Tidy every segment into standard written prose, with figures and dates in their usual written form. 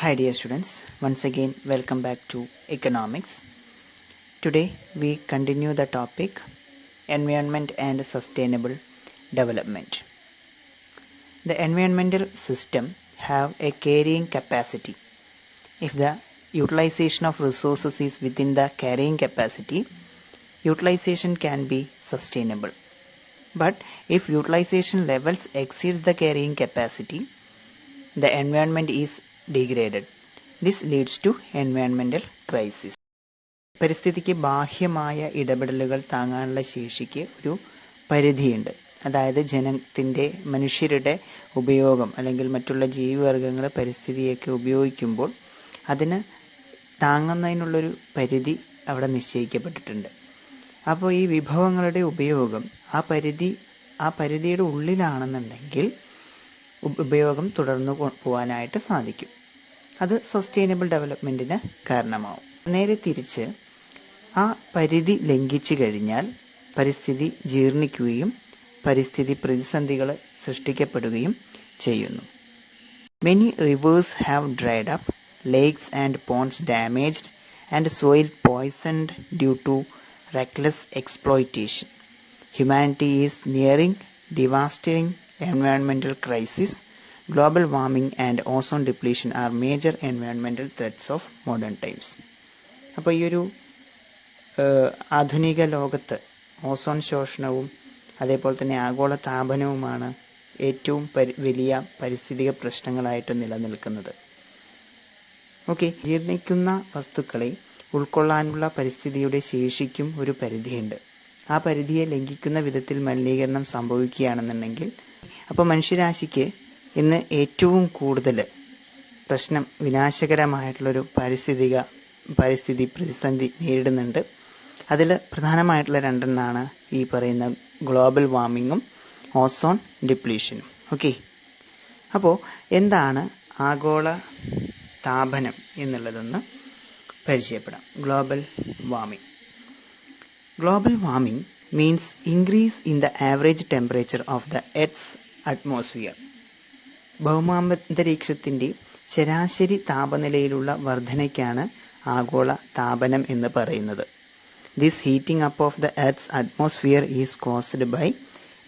Hi dear students, once again welcome back to economics. Today we continue the topic environment and sustainable development. The environmental system have a carrying capacity. If the utilization of resources is within the carrying capacity, utilization can be sustainable. But if utilization levels exceeds the carrying capacity, the environment is degraded. This leads to environmental crisis. പരിസ്ഥിതിക്ക് ബാഹ്യമായ ഇടപെടലുകൾ താങ്ങാനുള്ള ശേഷിക്ക് ഒരു പരിധിയുണ്ട്. അതായത് മനുഷ്യരുടെ ഉപയോഗം അല്ലെങ്കിൽ മറ്റുള്ള ജീവിവർഗങ്ങൾ പരിസ്ഥിതിയൊക്കെ ഉപയോഗിക്കുമ്പോൾ അതിന് താങ്ങുന്നതിനുള്ളൊരു പരിധി അവിടെ നിശ്ചയിക്കപ്പെട്ടിട്ടുണ്ട്. അപ്പോൾ ഈ വിഭവങ്ങളുടെ ഉപയോഗം ആ പരിധിയുടെ ഉള്ളിലാണെന്നുണ്ടെങ്കിൽ ഉപയോഗം തുടർന്നു പോകാനായിട്ട് സാധിക്കും. അത് സസ്റ്റൈനബിൾ ഡെവലപ്മെന്റിന് കാരണമാവും. നേരെ തിരിച്ച് ആ പരിധി ലംഘിച്ചു കഴിഞ്ഞാൽ പരിസ്ഥിതി ജീർണിക്കുകയും പരിസ്ഥിതി പ്രതിസന്ധികൾ സൃഷ്ടിക്കപ്പെടുകയും ചെയ്യുന്നു. Many rivers have dried up, lakes and ponds damaged, and soil poisoned due to reckless exploitation. Humanity is nearing devastating environmental crisis. Global warming and ozone depletion are major environmental threats of modern times. അപ്പോൾ ഈ ഒരു ആധുനിക ലോകത്ത് ozone ശോഷണവും അതേപോലെ തന്നെ ആഗോള താപനവുമാണ് ഏറ്റവും വലിയ പാരിസ്ഥിതിക പ്രശ്നങ്ങളായിട്ട് നിലനിൽക്കുന്നത്. ഓക്കെ, ജീർണിക്കുന്ന വസ്തുക്കളെ ഉൾക്കൊള്ളാനുള്ള പരിസ്ഥിതിയുടെ ശേഷിക്കും ഒരു പരിധിയുണ്ട്. ആ പരിധിയെ ലംഘിക്കുന്ന വിധത്തിൽ മലിനീകരണം സംഭവിക്കുകയാണെന്നുണ്ടെങ്കിൽ അപ്പോൾ മനുഷ്യരാശിക്ക് ഇന്ന് ഏറ്റവും കൂടുതൽ വിനാശകരമായിട്ടുള്ളൊരു പരിസ്ഥിതി പ്രതിസന്ധി നേരിടുന്നുണ്ട്. അതിൽ പ്രധാനമായിട്ടുള്ള രണ്ടെണ്ണമാണ് ഈ പറയുന്ന ഗ്ലോബൽ വാർമിങ്ങും ഓസോൺ ഡിപ്ലീഷനും. ഓക്കെ, അപ്പോൾ എന്താണ് ആഗോള താപനം എന്നുള്ളതൊന്ന് പരിചയപ്പെടാം. Global warming means increase in the average temperature of the Earth's atmosphere. ഭൗമാന്തരീക്ഷത്തിന്റെ ശരാശരി താപനിലയിലുള്ള വർധനയ്ക്കാണ് ആഗോള താപനം എന്ന് പറയുന്നത്. This heating up of the Earth's atmosphere is caused by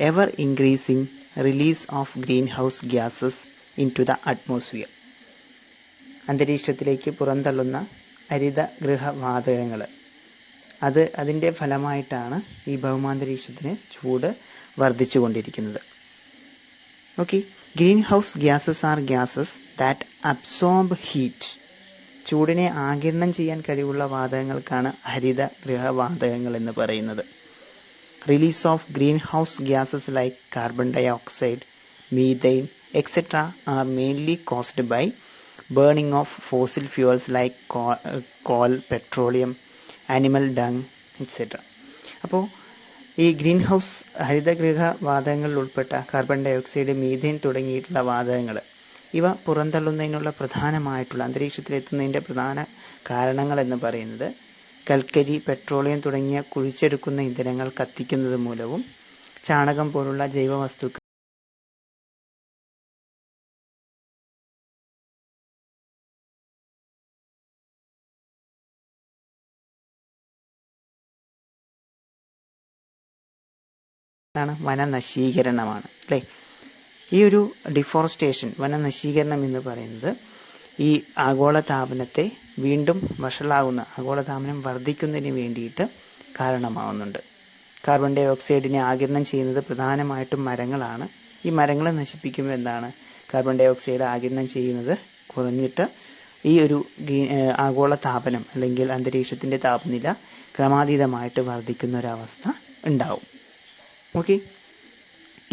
ever increasing release of greenhouse gases into the atmosphere. അന്തരീക്ഷത്തിലേക്ക് പുറന്തള്ളുന്ന ഹരിതഗൃഹവാതകങ്ങൾ അതിന്റെ ഫലമായിട്ടാണ് ഈ ഭൗമാന്തരീക്ഷത്തിന് ചൂട് വർദ്ധിച്ചുകൊണ്ടിരിക്കുന്നത്. Okay, green house gases are gases that absorb heat. ചൂടിനെ ആഗിരണം ചെയ്യാൻ കഴിവുള്ള വാതകങ്ങൾക്കാണ് ഹരിതഗൃഹവാതകങ്ങൾ എന്ന് പറയുന്നത്. Release of green house gases like carbon dioxide, methane etcetera are mainly caused by burning of fossil fuels like coal, petroleum, animal dung etcetera. അപ്പോൾ ഈ ഗ്രീൻ ഹൗസ് ഹരിതഗൃഹ വാതകങ്ങളിൽ ഉൾപ്പെട്ട കാർബൺ ഡൈ ഓക്സൈഡ്, മീഥേൻ തുടങ്ങിയിട്ടുള്ള വാതകങ്ങൾ ഇവ പുറന്തള്ളുന്നതിനുള്ള പ്രധാനമായിട്ടുള്ള അന്തരീക്ഷത്തിലെത്തുന്നതിൻ്റെ പ്രധാന കാരണങ്ങൾ എന്ന് പറയുന്നത് കൽക്കരി, പെട്രോളിയം തുടങ്ങിയ കുഴിച്ചെടുക്കുന്ന ഇന്ധനങ്ങൾ കത്തിക്കുന്നത് മൂലവും ചാണകം പോലുള്ള ജൈവവസ്തുക്കൾ വനനശീകരണമാണ് അല്ലേ. ഈ ഒരു ഡിഫോറസ്റ്റേഷൻ, വനനശീകരണം എന്ന് പറയുന്നത് ഈ ആഗോളതാപനത്തെ വീണ്ടും വഷളാകുന്ന ആഗോളതാപനം വർദ്ധിക്കുന്നതിന് വേണ്ടിയിട്ട് കാരണമാവുന്നുണ്ട്. കാർബൺ ഡൈ ഓക്സൈഡിനെ ആഗിരണം ചെയ്യുന്നത് പ്രധാനമായിട്ടും മരങ്ങളാണ്. ഈ മരങ്ങളെ നശിപ്പിക്കുമ്പോൾ എന്താണ്, കാർബൺ ഡൈ ഓക്സൈഡ് ആഗിരണം ചെയ്യുന്നത് കുറഞ്ഞിട്ട് ഈ ഒരു ആഗോളതാപനം അല്ലെങ്കിൽ അന്തരീക്ഷത്തിന്റെ താപനില ക്രമാതീതമായിട്ട് വർദ്ധിക്കുന്ന ഒരവസ്ഥ ഉണ്ടാവും. ഓക്കെ,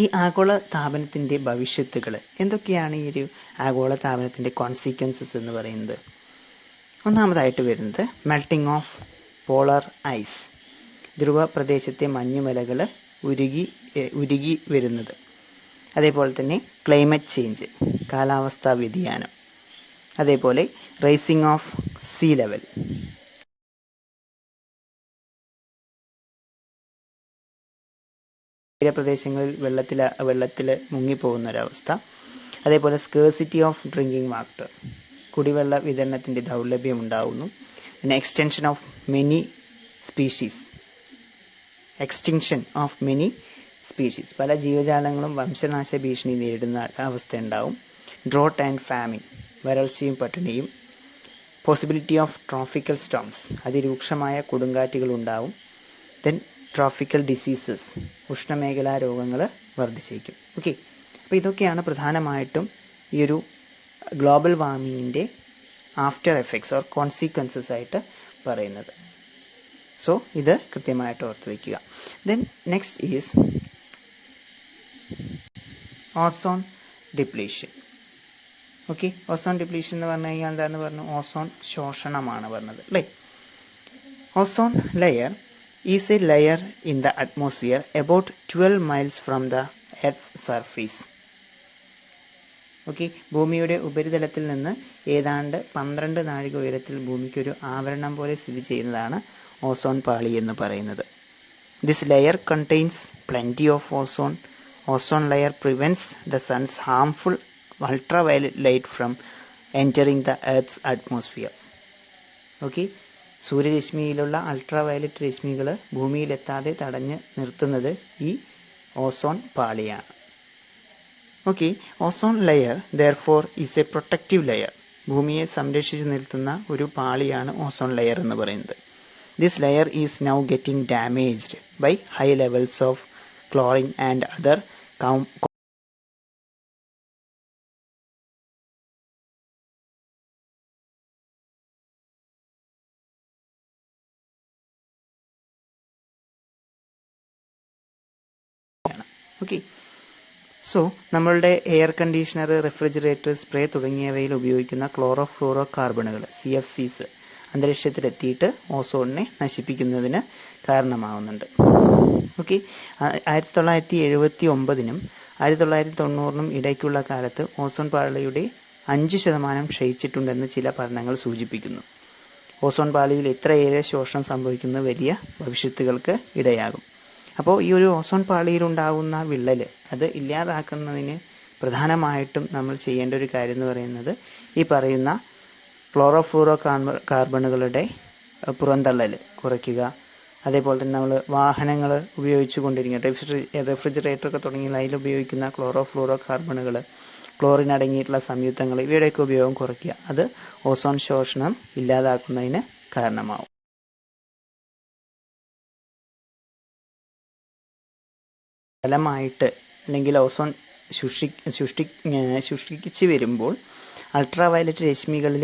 ഈ ആഗോള താപനത്തിന്റെ ഭവിഷ്യത്തുകൾ എന്തൊക്കെയാണ്? ഈ ഒരു ആഗോള താപനത്തിന്റെ കോൺസിക്വൻസസ് എന്ന് പറയുന്നത് ഒന്നാമതായിട്ട് വരുന്നത് മെൽട്ടിംഗ് ഓഫ് പോളർ ഐസ്. ധ്രുവ പ്രദേശത്തെ മഞ്ഞുമലകൾ ഉരുകി വരുന്നത്. അതേപോലെ തന്നെ ക്ലൈമറ്റ് ചേഞ്ച്, കാലാവസ്ഥാ വ്യതിയാനം. അതേപോലെ റൈസിംഗ് ഓഫ് സീ ലെവൽ, തീരപ്രദേശങ്ങളിൽ വെള്ളത്തിൽ മുങ്ങിപ്പോകുന്ന ഒരവസ്ഥ. അതേപോലെ സ്കേഴ്സിറ്റി ഓഫ് ഡ്രിങ്കിങ് വാട്ടർ, കുടിവെള്ള വിതരണത്തിന്റെ ദൗർലഭ്യം ഉണ്ടാവുന്നു. പിന്നെ എക്സ്റ്റെൻഷൻ ഓഫ് മെനി സ്പീഷീസ്, പല ജീവജാലങ്ങളും വംശനാശ ഭീഷണി നേരിടുന്ന അവസ്ഥ ഉണ്ടാവും. ഡ്രോട്ട് ആൻഡ് ഫാമിൻ, വരൾച്ചയും പട്ടിണിയും. പോസിബിലിറ്റി ഓഫ് ട്രോപ്പിക്കൽ സ്റ്റോംസ്, അതിരൂക്ഷമായ കൊടുങ്കാറ്റുകൾ ഉണ്ടാവും. ദെൻ ട്രോപ്പിക്കൽ ഡിസീസസ്, ഉഷ്ണമേഖലാ രോഗങ്ങൾ വർദ്ധിച്ചേക്കും. ഓക്കെ, അപ്പോൾ ഇതൊക്കെയാണ് പ്രധാനമായിട്ടും ഈ ഒരു ഗ്ലോബൽ വാർമിങ്ങിൻ്റെ ആഫ്റ്റർ എഫക്ട്സ് ഓർ കോൺസിക്വൻസസ് ആയിട്ട് പറയുന്നത്. സോ ഇത് കൃത്യമായിട്ട് ഓർത്ത് വയ്ക്കുക. Then next is ozone depletion. Okay, ozone depletion എന്ന് പറഞ്ഞു കഴിഞ്ഞാൽ എന്താന്ന് പറഞ്ഞു? ഓസോൺ ശോഷണമാണ് പറഞ്ഞത് അല്ലേ. Ozone layer is a layer in the atmosphere about 12 miles from the earth's surface. Okay, ഭൂമിയുടെ ഉപരിതലത്തിൽ നിന്ന് ഏതാണ്ട് 12 നാഴിക ഉയരത്തിൽ ഭൂമിക്കൊരു ആവരണം പോലെ സ്ഥിതി ചെയ്യുന്നതാണ് ഓസോൺ പാളി എന്ന് പറയുന്നത്. This layer contains plenty of ozone. Ozone layer prevents the sun's harmful ultraviolet light from entering the earth's atmosphere. Okay, സൂര്യരശ്മിയിലുള്ള അൾട്രാവയലറ്റ് രശ്മികൾ ഭൂമിയിലെത്താതെ തടഞ്ഞ് നിർത്തുന്നത് ഈ ഓസോൺ പാളിയാണ്. Okay, ozone layer therefore is a protective layer. ഭൂമിയെ സംരക്ഷിച്ചു നിർത്തുന്ന ഒരു പാളിയാണ് ഓസോൺ ലെയർ എന്ന് പറയുന്നത്. This layer is now getting damaged by high levels of chlorine and other okay. So നമ്മളുടെ എയർ കണ്ടീഷണർ, റെഫ്രിജറേറ്റർ, സ്പ്രേ തുടങ്ങിയവയിൽ ഉപയോഗിക്കുന്ന ക്ലോറോ ഫ്ലൂറോ കാർബണുകൾ CFCs അന്തരീക്ഷത്തിലെത്തിയിട്ട് ഓസോണിനെ നശിപ്പിക്കുന്നതിന് കാരണമാവുന്നുണ്ട്. ഓക്കെ, 1979-നും 1990-നും ഇടയ്ക്കുള്ള കാലത്ത് ഓസോൺ പാളിയുടെ 5% ക്ഷയിച്ചിട്ടുണ്ടെന്ന് ചില പഠനങ്ങൾ സൂചിപ്പിക്കുന്നു. ഓസോൺ പാളിയിൽ ഇത്രയേറെ ശോഷണം സംഭവിക്കുന്നത് വലിയ ഭവിഷ്യത്തുകൾക്ക് ഇടയാകും. അപ്പോൾ ഈ ഒരു ഓസോൺ പാളിയിലുണ്ടാകുന്ന വിള്ളൽ അത് ഇല്ലാതാക്കുന്നതിന് പ്രധാനമായിട്ടും നമ്മൾ ചെയ്യേണ്ട ഒരു കാര്യം എന്ന് പറയുന്നത് ഈ പറയുന്ന ക്ലോറോ ഫ്ലൂറോ കാർബണുകളുടെ പുറന്തള്ളൽ കുറയ്ക്കുക. അതേപോലെ തന്നെ നമ്മൾ വാഹനങ്ങൾ ഉപയോഗിച്ചു കൊണ്ടിരിക്കുന്ന റെഫ്രിജറേറ്ററൊക്കെ തുടങ്ങിയ അതിൽ ഉപയോഗിക്കുന്ന ക്ലോറോ ഫ്ലൂറോ കാർബണുകൾ, ക്ലോറിൻ അടങ്ങിയിട്ടുള്ള സംയുക്തങ്ങൾ, ഇവയുടെയൊക്കെ ഉപയോഗം കുറയ്ക്കുക. അത് ഓസോൺ ശോഷണം ഇല്ലാതാക്കുന്നതിന് കാരണമാവും. ഫലമായിട്ട് അല്ലെങ്കിൽ ഓസോൺ സൃഷ്ടിച്ചു വരുമ്പോൾ അൾട്രാവയലറ്റ് രശ്മികളിൽ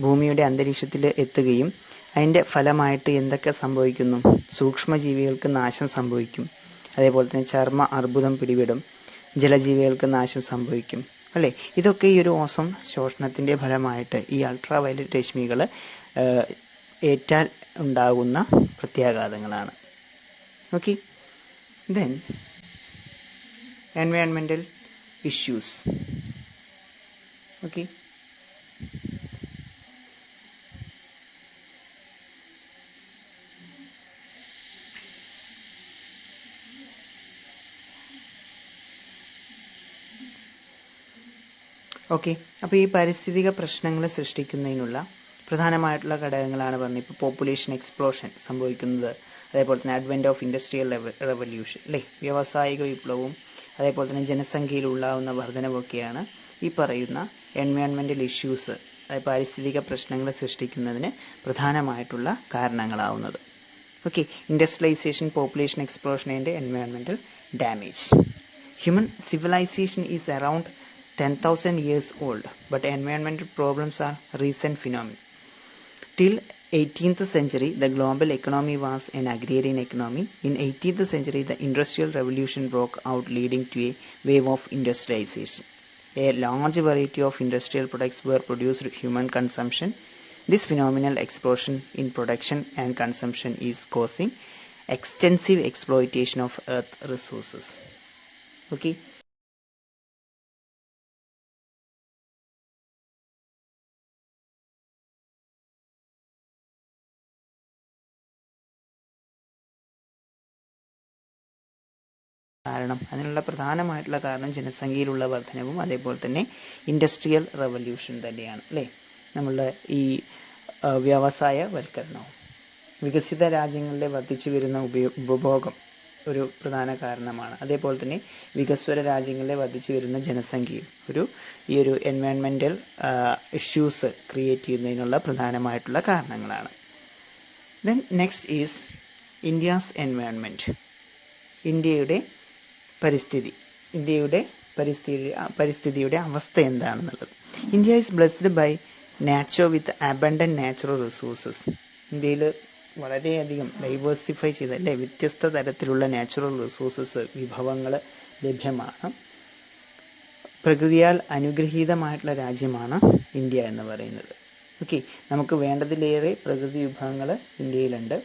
ഭൂമിയുടെ അന്തരീക്ഷത്തിൽ എത്തുകയും അതിൻ്റെ ഫലമായിട്ട് എന്തൊക്കെ സംഭവിക്കുന്നു? സൂക്ഷ്മജീവികൾക്ക് നാശം സംഭവിക്കും. അതേപോലെ തന്നെ ചർമ്മ അർബുദം പിടിപെടും. ജലജീവികൾക്ക് നാശം സംഭവിക്കും അല്ലേ. ഇതൊക്കെ ഈ ഒരു ഓസോൺ ശോഷണത്തിൻ്റെ ഫലമായിട്ട് ഈ അൾട്രാവയലറ്റ് രശ്മികൾ ഏറ്റാൽ ഉണ്ടാകുന്ന പ്രത്യാഘാതങ്ങളാണ്. Okay, then environmental issues. Okay, okay, അപ്പോൾ ഈ പാരിസ്ഥിതിക പ്രശ്നങ്ങൾ സൃഷ്ടിക്കുന്നതിനുള്ള പ്രധാനമായിട്ടുള്ള ഘടകങ്ങളാണ് പറഞ്ഞത്. ഇപ്പോൾ പോപ്പുലേഷൻ എക്സ്പ്ലോഷൻ സംഭവിക്കുന്നത്, അതേപോലെ തന്നെ അഡ്വെന്റ് ഓഫ് ഇൻഡസ്ട്രിയൽ റെവല്യൂഷൻ അല്ലേ, വ്യാവസായിക വിപ്ലവവും അതേപോലെ തന്നെ ജനസംഖ്യയിൽ ഉണ്ടാകുന്ന വർധനവൊക്കെയാണ് ഈ പറയുന്ന എൻവയോൺമെന്റൽ ഇഷ്യൂസ്, അതായത് പാരിസ്ഥിതിക പ്രശ്നങ്ങൾ സൃഷ്ടിക്കുന്നതിന് പ്രധാനമായിട്ടുള്ള കാരണങ്ങളാവുന്നത്. Okay, industrialisation, population explosion and എൻവയോൺമെന്റൽ damage. Human civilisation is around 10,000 years old, but environmental problems are recent phenomenon. Till 18th century, the global economy was an agrarian economy. In 18th century, the industrial revolution broke out, leading to a wave of industrialization. A large variety of industrial products were produced for human consumption. This phenomenal explosion in production and consumption is causing extensive exploitation of earth resources. Okay. കാരണം അതിനുള്ള പ്രധാനമായിട്ടുള്ള കാരണം ജനസംഖ്യയിലുള്ള വർധനവും അതേപോലെ തന്നെ industrial revolution തന്നെയാണ് അല്ലേ. നമ്മളുടെ ഈ വ്യവസായവൽക്കരണവും. വികസിത രാജ്യങ്ങളിലെ വർദ്ധിച്ചു വരുന്ന ഉപഭോഗം ഒരു പ്രധാന കാരണമാണ്. അതേപോലെ തന്നെ വികസ്വര രാജ്യങ്ങളിലെ വർദ്ധിച്ചു വരുന്ന ജനസംഖ്യയും ഈ ഒരു എൻവയോൺമെന്റൽ ഇഷ്യൂസ് ക്രിയേറ്റ് ചെയ്യുന്നതിനുള്ള പ്രധാനമായിട്ടുള്ള കാരണങ്ങളാണ്. Then next is India's environment. ഇന്ത്യയുടെ പരിസ്ഥിതിയുടെ അവസ്ഥ എന്താണെന്നുള്ളത്. India is blessed by nature with abundant natural resources. ഇന്ത്യയിൽ വളരെയധികം ഡൈവേഴ്സിഫൈ ചെയ്ത വ്യത്യസ്ത തരത്തിലുള്ള നാച്ചുറൽ റിസോഴ്സസ് വിഭവങ്ങൾ ലഭ്യമാണ്. പ്രകൃതിയാൽ അനുഗ്രഹീതമായിട്ടുള്ള രാജ്യമാണ് ഇന്ത്യ എന്ന് പറയുന്നത്. ഓക്കെ, നമുക്ക് വേണ്ടതിലേറെ പ്രകൃതി വിഭവങ്ങൾ ഇന്ത്യയിലുണ്ട്.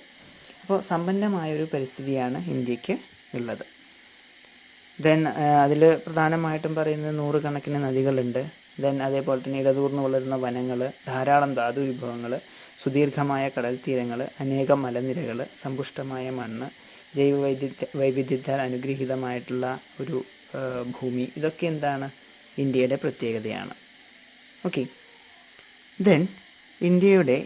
അപ്പോൾ സമ്പന്നമായ ഒരു പരിസ്ഥിതിയാണ് ഇന്ത്യക്ക് ഉള്ളത്. ദെൻ അതിൽ പ്രധാനമായിട്ടും പറയുന്നത് നൂറുകണക്കിന് നദികളുണ്ട്. ദെൻ അതേപോലെ തന്നെ ഇടതൂർന്ന് വളരുന്ന വനങ്ങൾ, ധാരാളം ധാതു വിഭവങ്ങൾ, സുദീർഘമായ കടൽ തീരങ്ങൾ, അനേകം മലനിരകൾ, സമ്പുഷ്ടമായ മണ്ണ്, ജൈവ വൈവിധ്യത്താൽ അനുഗ്രഹീതമായിട്ടുള്ള ഒരു ഭൂമി, ഇതൊക്കെ എന്താണ് ഇന്ത്യയുടെ പ്രത്യേകതയാണ്. ഓക്കെ, ദെൻ ഇന്ത്യയുടെ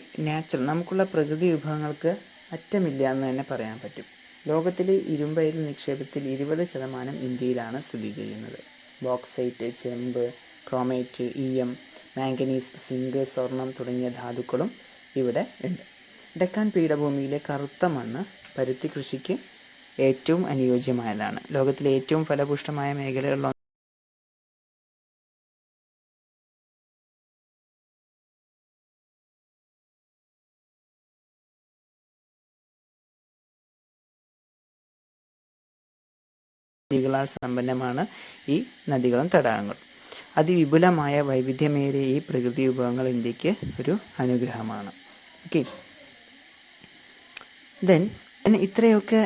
നമുക്കുള്ള പ്രകൃതി വിഭവങ്ങൾക്ക് അറ്റമില്ല എന്ന് തന്നെ പറയാൻ പറ്റും. ലോകത്തിലെ ഇരുമ്പയിൽ നിക്ഷേപത്തിൽ 20% ഇന്ത്യയിലാണ് സ്ഥിതി ചെയ്യുന്നത്. ബോക്സൈറ്റ്, ചെമ്പ്, ക്രോമൈറ്റ്, ഈയം, മാംഗനീസ്, സിങ്ക്, സ്വർണം തുടങ്ങിയ ധാതുക്കളും ഇവിടെ ഉണ്ട്. ഡെക്കാൻ പീഠഭൂമിയിലെ കറുത്ത മണ്ണ് പരുത്തി കൃഷിക്ക് ഏറ്റവും അനുയോജ്യമായതാണ്. ലോകത്തിലെ ഏറ്റവും ഫലപുഷ്ടമായ മേഖലകളിൽ നദികളാൽ സമ്പന്നമാണ് ഈ നദികളും തടാകങ്ങളും. അതിവിപുലമായ വൈവിധ്യമേറിയ ഈ പ്രകൃതി വിഭവങ്ങൾ ഇന്ത്യക്ക് ഒരു അനുഗ്രഹമാണ്. ഓക്കെ, ദെൻ ഇത്രയൊക്കെ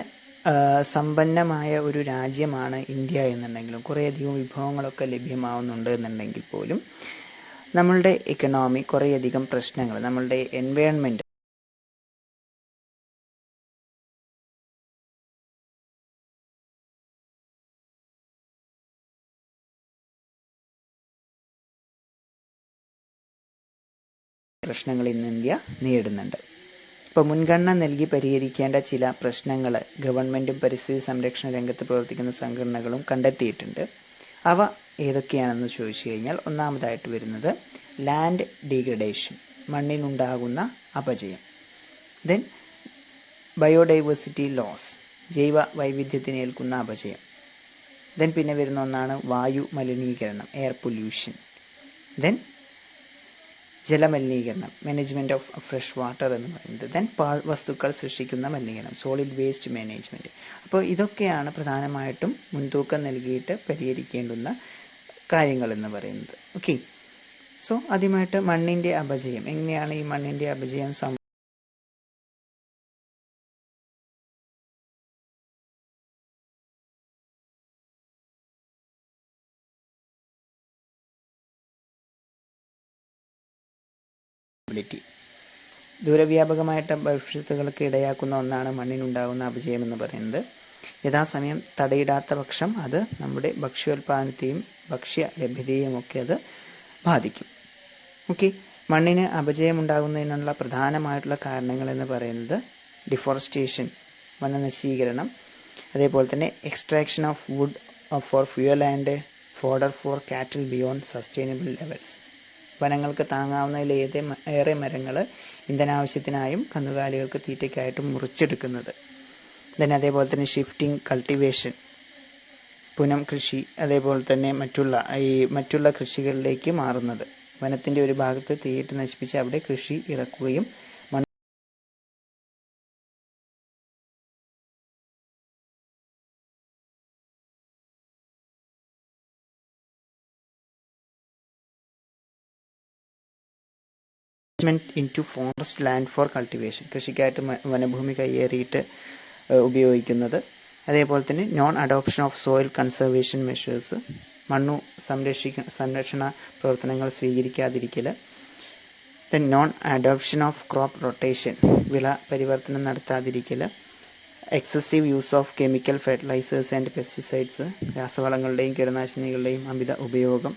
സമ്പന്നമായ ഒരു രാജ്യമാണ് ഇന്ത്യ എന്നുണ്ടെങ്കിലും, കുറേയധികം വിഭവങ്ങളൊക്കെ ലഭ്യമാവുന്നുണ്ട് എന്നുണ്ടെങ്കിൽ പോലും നമ്മളുടെ ഇക്കണോമി കുറേയധികം പ്രശ്നങ്ങൾ, നമ്മളുടെ എൻവയോൺമെന്റ് പ്രശ്നങ്ങൾ ഇന്ന് ഇന്ത്യ നേരിടുന്നുണ്ട്. ഇപ്പോൾ മുൻഗണന നൽകി പരിഹരിക്കേണ്ട ചില പ്രശ്നങ്ങൾ ഗവൺമെന്റും പരിസ്ഥിതി സംരക്ഷണ രംഗത്ത് പ്രവർത്തിക്കുന്ന സംഘടനകളും കണ്ടെത്തിയിട്ടുണ്ട്. അവ ഏതൊക്കെയാണെന്ന് ചോദിച്ചു കഴിഞ്ഞാൽ, ഒന്നാമതായിട്ട് വരുന്നത് ലാൻഡ് ഡീഗ്രഡേഷൻ, മണ്ണിനുണ്ടാകുന്ന അപചയം. ദെൻ ബയോഡൈവേഴ്സിറ്റി ലോസ്, ജൈവ വൈവിധ്യത്തിനേൽക്കുന്ന അപചയം. ദെൻ പിന്നെ വരുന്ന ഒന്നാണ് വായു മലിനീകരണം, എയർ പൊല്യൂഷൻ. ദെൻ ജലമലിനീകരണം, മാനേജ്മെന്റ് ഓഫ് ഫ്രഷ് വാട്ടർ എന്ന് പറയുന്നത്. ദെൻ പാഴ്വസ്തുക്കൾ സൃഷ്ടിക്കുന്ന മലിനീകരണം, സോളിഡ് വേസ്റ്റ് മാനേജ്മെന്റ്. അപ്പോൾ ഇതൊക്കെയാണ് പ്രധാനമായിട്ടും മുൻതൂക്കം നൽകിയിട്ട് പരിഹരിക്കേണ്ടുന്ന കാര്യങ്ങൾ എന്ന് പറയുന്നത്. ഓക്കെ, സോ ആദ്യമായിട്ട് മണ്ണിന്റെ അപചയം. എങ്ങനെയാണ് ഈ മണ്ണിന്റെ അപചയം ദൂരവ്യാപകമായിട്ട് ഭവിഷ്യത്തുകൾക്ക് ഇടയാക്കുന്ന ഒന്നാണ് മണ്ണിനുണ്ടാകുന്ന അപചയം എന്ന് പറയുന്നത്. യഥാസമയം തടയിടാത്ത പക്ഷം അത് നമ്മുടെ ഭക്ഷ്യോൽപാദനത്തെയും ഭക്ഷ്യ ലഭ്യതയെയും ഒക്കെ അത് ബാധിക്കും. ഓക്കെ, മണ്ണിന് അപചയം ഉണ്ടാകുന്നതിനുള്ള പ്രധാനമായിട്ടുള്ള കാരണങ്ങൾ എന്ന് പറയുന്നത് ഡിഫോറസ്റ്റേഷൻ, വനനശീകരണം, അതേപോലെ തന്നെ extraction of wood for fuel and fodder for cattle beyond sustainable levels. വനങ്ങൾക്ക് താങ്ങാവുന്നതിലേറെ മരങ്ങൾ ഇന്ധനാവശ്യത്തിനായും കന്നുകാലികൾക്ക് തീറ്റയ്ക്കായിട്ടും മുറിച്ചെടുക്കുന്നത്. then അതേപോലെ തന്നെ ഷിഫ്റ്റിംഗ് കൾട്ടിവേഷൻ, പുനം കൃഷി, അതേപോലെ തന്നെ മറ്റുള്ള കൃഷികളിലേക്ക് മാറുന്നത്. വനത്തിന്റെ ഒരു ഭാഗത്ത് തീയിട്ട് നശിപ്പിച്ച് അവിടെ കൃഷി ഇറക്കുകയും into forest land for cultivation, കൃഷിക്കായിട്ട് വനഭൂമി കയ്യേറിയിട്ട് ഉപയോഗിക്കുന്നത്. അതേപോലെ തന്നെ non adoption of soil conservation measures, മണ്ണു സംരക്ഷണ പ്രവർത്തനങ്ങൾ സ്വീകരിക്കാതിരിക്കൽ. Then non adoption of crop rotation, വിള പരിവർത്തനം നടത്താതിരിക്കൽ. Excessive use of chemical fertilisers and pesticides, രാസവളങ്ങളുടെയും കീടനാശിനികളുടെയും അമിത ഉപയോഗം.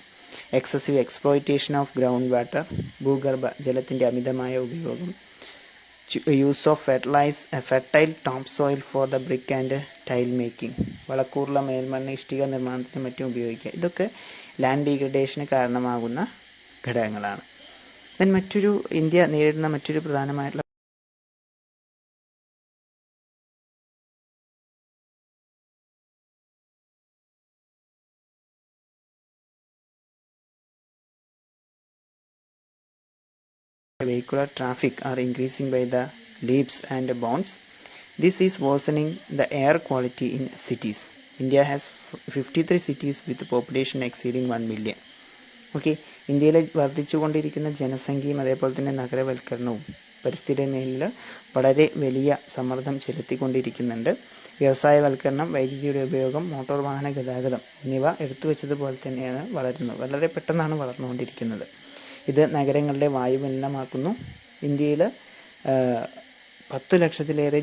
Excessive exploitation of ground water, ഭൂഗർഭ ജലത്തിന്റെ അമിതമായ ഉപയോഗം, use of fertile top soil for the brick and tile making, വളക്കൂറുള്ള മേൽമണ്ണ് ഇഷ്ടിക നിർമ്മാണത്തിനും മറ്റും ഉപയോഗിക്കുക. ഇതൊക്കെ ലാൻഡ് ഡീഗ്രഡേഷന് കാരണമാകുന്ന ഘടകങ്ങളാണ്. ദെൻ ഇന്ത്യ നേരിടുന്ന മറ്റൊരു പ്രധാനമായിട്ടുള്ള vehicular traffic are increasing by the leaps and bounds. This is worsening the air quality in cities. India has 53 cities with a population exceeding 1 million. Okay, ഇന്ത്യയിലെ വർദ്ധിച്ചുകൊണ്ടിരിക്കുന്ന ജനസംഖ്യയും അതേപോലെ തന്നെ നഗരവൽക്കരണവും പരിസ്ഥിതിയുടെ മേലിൽ വളരെ വലിയ സമ്മർദ്ദം ചെലുത്തിക്കൊണ്ടിരിക്കുന്നുണ്ട്. വ്യവസായവൽക്കരണം, വൈദ്യുതിയുടെ ഉപയോഗം, മോട്ടോർ വാഹന ഗതാഗതം എന്നിവ എടുത്തു വെച്ചതുപോലെ തന്നെയാണ് വളരെ പെട്ടെന്നാണ് വളർന്നുകൊണ്ടിരിക്കുന്നത്. ഇത് നഗരങ്ങളിലെ വായു മലിനമാക്കുന്നു. ഇന്ത്യയിൽ 10 ലക്ഷത്തിലേറെ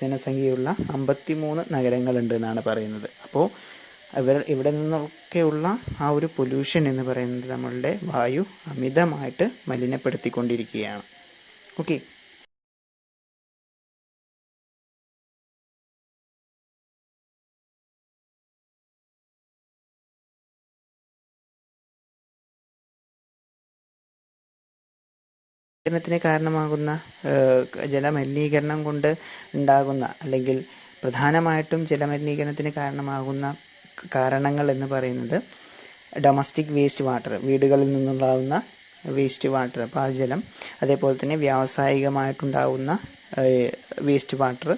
ജനസംഖ്യയുള്ള 53 നഗരങ്ങളുണ്ട് എന്നാണ് പറയുന്നത്. അപ്പോൾ ഇവിടെ നിന്നൊക്കെയുള്ള ആ ഒരു പൊല്യൂഷൻ എന്ന് പറയുന്നത് നമ്മളുടെ വായു അമിതമായിട്ട് മലിനപ്പെടുത്തിക്കൊണ്ടിരിക്കുകയാണ്. ഓക്കെ, ത്തിന് കാരണമാകുന്ന ജലമലിനീകരണം കൊണ്ട് ഉണ്ടാകുന്ന അല്ലെങ്കിൽ പ്രധാനമായിട്ടും ജലമലിനീകരണത്തിന് കാരണമാകുന്ന കാരണങ്ങൾ എന്ന് പറയുന്നത് ഡൊമസ്റ്റിക് വേസ്റ്റ് വാട്ടർ, വീടുകളിൽ നിന്നുണ്ടാകുന്ന വേസ്റ്റ് വാട്ടർ, പാഴ്ജലം, അതേപോലെ തന്നെ വ്യാവസായികമായിട്ടുണ്ടാകുന്ന waste water,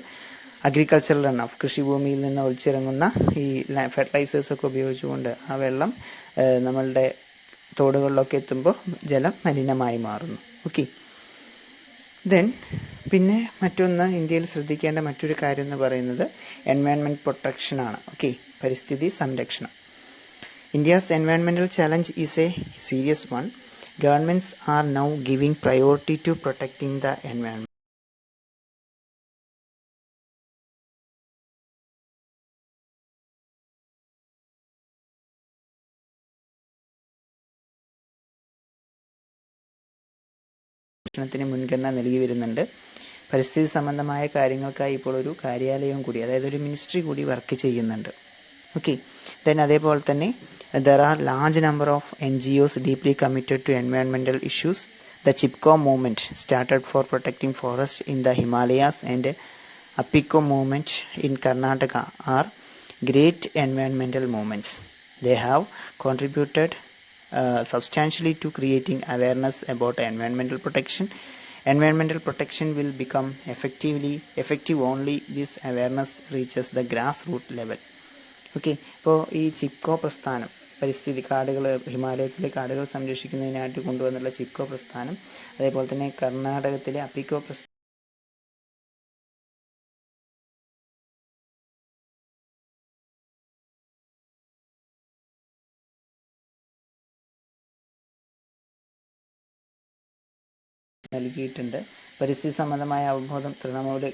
agricultural run off, കൃഷിഭൂമിയിൽ നിന്ന് ഒലിച്ചിറങ്ങുന്ന ഈ ഫെർട്ടിലൈസേഴ്സ് ഒക്കെ ഉപയോഗിച്ചുകൊണ്ട് ആ വെള്ളം നമ്മളുടെ തോടുകളിലൊക്കെ എത്തുമ്പോൾ ജലം മലിനമായി മാറുന്നു. ഓക്കെ, ദെൻ പിന്നെ മറ്റൊന്ന് ഇന്ത്യയിൽ ശ്രദ്ധിക്കേണ്ട മറ്റൊരു കാര്യം എന്ന് പറയുന്നത് എൻവയോൺമെന്റ് പ്രൊട്ടക്ഷൻ ആണ്. ഓക്കെ, പരിസ്ഥിതി സംരക്ഷണം. ഇന്ത്യസ് എൻവയോൺമെന്റൽ challenge is a serious one. Governments are now giving priority to protecting the environment. ത്തിന് മുൻഗണന നൽകി വരുന്നുണ്ട്. പരിസ്ഥിതി സംബന്ധമായ കാര്യങ്ങൾക്കായി ഇപ്പോൾ ഒരു കാര്യാലയം കൂടി, അതായത് ഒരു മിനിസ്ട്രി കൂടി വർക്ക് ചെയ്യുന്നുണ്ട്. ഓക്കെ, ദെൻ അതേപോലെ തന്നെ there are large number of NGOs deeply committed to environmental issues. The Chipko movement started for protecting forests in the Himalayas and Apiko movement in Karnataka are great environmental movements. They have contributed substantially to creating awareness about environmental protection. Environmental protection will become effective only this awareness reaches the grassroots level. Okay, ഇപ്പോൾ ഈ ചിപ്കോ പ്രസ്ഥാനം, പരിസ്ഥിതി കാടുകൾ, ഹിമാലയത്തിലെ കാടുകൾ സംരക്ഷിക്കുന്നതിനായിട്ട് കൊണ്ടുവന്നുള്ള ചിപ്കോ പ്രസ്ഥാനം, അതേപോലെ തന്നെ കർണാടകത്തിലെ അപ്പിക്കോ പ്രസ്ഥാനം നൽകിയിട്ടുണ്ട്. പരിസ്ഥിതി സംബന്ധമായ അവബോധം തൃണമൂല്,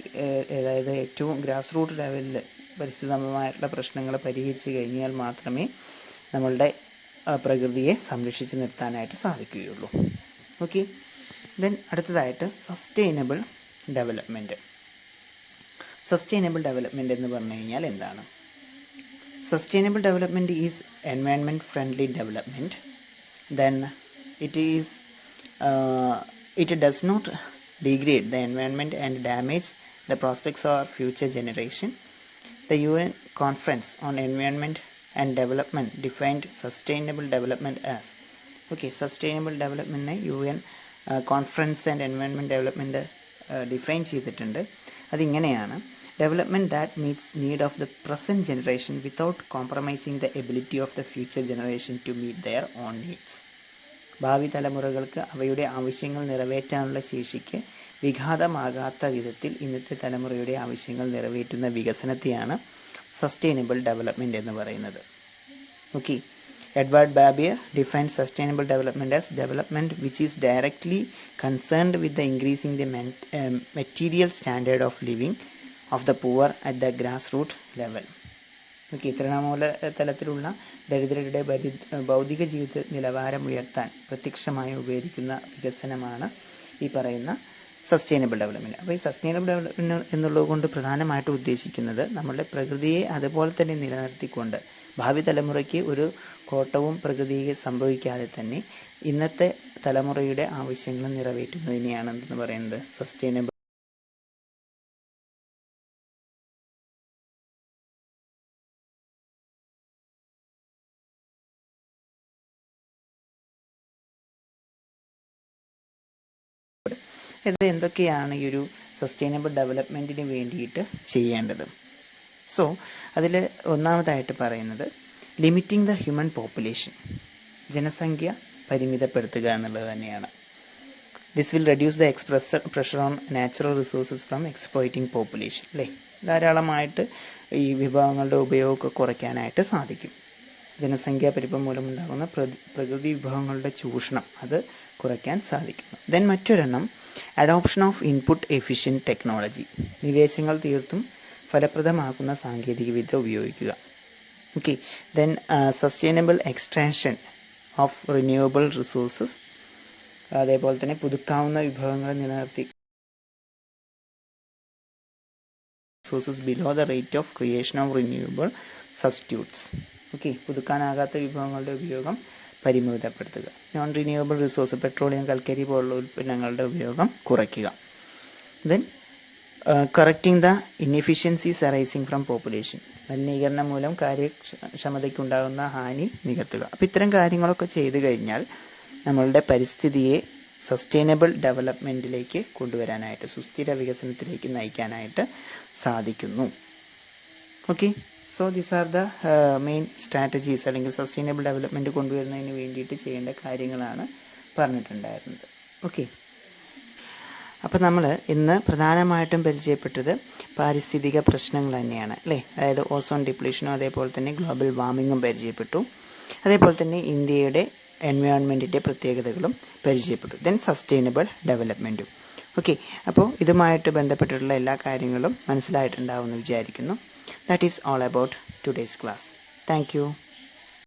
അതായത് ഏറ്റവും ഗ്രാസ് റൂട്ട് ലെവലിൽ പരിസ്ഥിതി സംബന്ധമായിട്ടുള്ള പ്രശ്നങ്ങൾ പരിഹരിച്ചു കഴിഞ്ഞാൽ മാത്രമേ നമ്മളുടെ പ്രകൃതിയെ സംരക്ഷിച്ച് നിർത്താനായിട്ട് സാധിക്കുകയുള്ളൂ. ഓക്കെ, ദെൻ അടുത്തതായിട്ട് സസ്റ്റൈനബിൾ ഡെവലപ്മെന്റ്. സസ്റ്റൈനബിൾ ഡെവലപ്മെന്റ് എന്ന് പറഞ്ഞു കഴിഞ്ഞാൽ എന്താണ്? Sustainable development is environment friendly development. Then it does not degrade the environment and damage the prospects of future generation. The UN Conference on Environment and Development defined sustainable development as, okay, sustainable development ne UN Conference and Environment Development define ചെയ്തിട്ടുണ്ട്. അതിങ്ങനെയാണ്: development that meets need of the present generation without compromising the ability of the future generation to meet their own needs. ഭാവി തലമുറകൾക്ക് അവയുടെ ആവശ്യങ്ങൾ നിറവേറ്റാനുള്ള ശേഷിക്ക് വിഘാതമാകാത്ത വിധത്തിൽ ഇന്നത്തെ തലമുറയുടെ ആവശ്യങ്ങൾ നിറവേറ്റുന്ന വികസനത്തെയാണ് സസ്റ്റൈനബിൾ ഡെവലപ്മെന്റ് എന്ന് പറയുന്നത്. Okay, Edward Barbier defined sustainable development as development which is directly concerned with the increasing the material standard of living of the poor at the grass root level. Okay, തൃണമൂല തലത്തിലുള്ള ദരിദ്രരുടെ ഭൗതിക ജീവിത നിലവാരം ഉയർത്താൻ പ്രത്യക്ഷമായി ഉപകരിക്കുന്ന വികസനമാണ് ഈ പറയുന്ന സസ്റ്റൈനബിൾ ഡെവലപ്മെന്റ്. അപ്പോൾ ഈ സസ്റ്റൈനബിൾ ഡെവലപ്മെന്റ് എന്നുള്ളത് കൊണ്ട് പ്രധാനമായിട്ട് ഉദ്ദേശിക്കുന്നത് നമ്മുടെ പ്രകൃതിയെ അതുപോലെ തന്നെ നിലനിർത്തിക്കൊണ്ട് ഭാവി തലമുറയ്ക്ക് ഒരു കോട്ടവും പ്രകൃതിയെ സംഭവിക്കാതെ തന്നെ ഇന്നത്തെ തലമുറയുടെ ആവശ്യങ്ങൾ നിറവേറ്റുന്നതിനെയാണ് എന്ന് പറയുന്നത് സസ്റ്റൈനബിൾ ഇത് എന്തൊക്കെയാണ് ഈ ഒരു സസ്റ്റൈനബിൾ ഡെവലപ്മെന്റിന് വേണ്ടിയിട്ട് ചെയ്യേണ്ടത്. സോ അതിൽ ഒന്നാമതായിട്ട് പറയുന്നത് ലിമിറ്റിംഗ് ദ ഹ്യൂമൻ പോപ്പുലേഷൻ, ജനസംഖ്യ പരിമിതപ്പെടുത്തുക എന്നുള്ളത് തന്നെയാണ്. This will reduce the pressure on natural resources from exploiting population. അല്ലേ, ധാരാളമായിട്ട് ഈ വിഭവങ്ങളുടെ ഉപയോഗമൊക്കെ കുറയ്ക്കാനായിട്ട് സാധിക്കും. ജനസംഖ്യാ പെരുപ്പം മൂലമുണ്ടാകുന്ന പ്രകൃതി വിഭവങ്ങളുടെ ചൂഷണം അത് കുറയ്ക്കാൻ സാധിക്കുന്നു. ദെൻ മറ്റൊരെണ്ണം adoption of input efficient technology, നിവേശങ്ങൾ തീർത്തും ഫലപ്രദമാക്കുന്ന സാങ്കേതിക വിദ്യ ഉപയോഗിക്കുക. Okay, then sustainable extraction of renewable resources, അതേപോലെ തന്നെ പുതുക്കാവുന്ന വിഭവങ്ങൾ നിലനിർത്തി resources below the rate of creation of renewable substitutes. Okay, പുതുക്കാനാകാത്ത വിഭവങ്ങളുടെ ഉപയോഗം പരിമിതപ്പെടുത്തുക. നോൺ റിന്യൂവബിൾ റിസോഴ്സ്, പെട്രോളിയം, കൽക്കരി പോലുള്ള ഉൽപ്പന്നങ്ങളുടെ ഉപയോഗം കുറയ്ക്കുക. Then correcting the inefficiencies arising from population, മലിനീകരണം മൂലം കാര്യക്ഷമതയ്ക്കുണ്ടാകുന്ന ഹാനി നികത്തുക. അപ്പം ഇത്തരം കാര്യങ്ങളൊക്കെ ചെയ്തു കഴിഞ്ഞാൽ നമ്മളുടെ പരിസ്ഥിതിയെ സസ്റ്റൈനബിൾ ഡെവലപ്മെന്റിലേക്ക് കൊണ്ടുവരാനായിട്ട്, സുസ്ഥിര വികസനത്തിലേക്ക് നയിക്കാനായിട്ട് സാധിക്കുന്നു. Okay, so these are the main strategies, അല്ലെങ്കിൽ സസ്റ്റൈനബിൾ ഡെവലപ്മെന്റ് കൊണ്ടുവരുന്നതിന് വേണ്ടിയിട്ട് ചെയ്യേണ്ട കാര്യങ്ങളാണ് പറഞ്ഞിട്ടുണ്ടായിരുന്നത്. ഓക്കെ, അപ്പം നമ്മൾ ഇന്ന് പ്രധാനമായിട്ടും പരിചയപ്പെട്ടത് പാരിസ്ഥിതിക പ്രശ്നങ്ങൾ തന്നെയാണ് അല്ലേ. അതായത് ഓസോൺ ഡിപ്ലീഷനും അതേപോലെ തന്നെ ഗ്ലോബൽ വാർമിങ്ങും പരിചയപ്പെട്ടു. അതേപോലെ തന്നെ ഇന്ത്യയുടെ എൻവയോൺമെന്റിന്റെ പ്രത്യേകതകളും പരിചയപ്പെട്ടു. Then sustainable ഡെവലപ്മെന്റും. ഓക്കെ, അപ്പോൾ ഇതുമായിട്ട് ബന്ധപ്പെട്ടിട്ടുള്ള എല്ലാ കാര്യങ്ങളും മനസ്സിലായിട്ടുണ്ടാവുമെന്ന് വിചാരിക്കുന്നു. That is all about today's class. Thank you.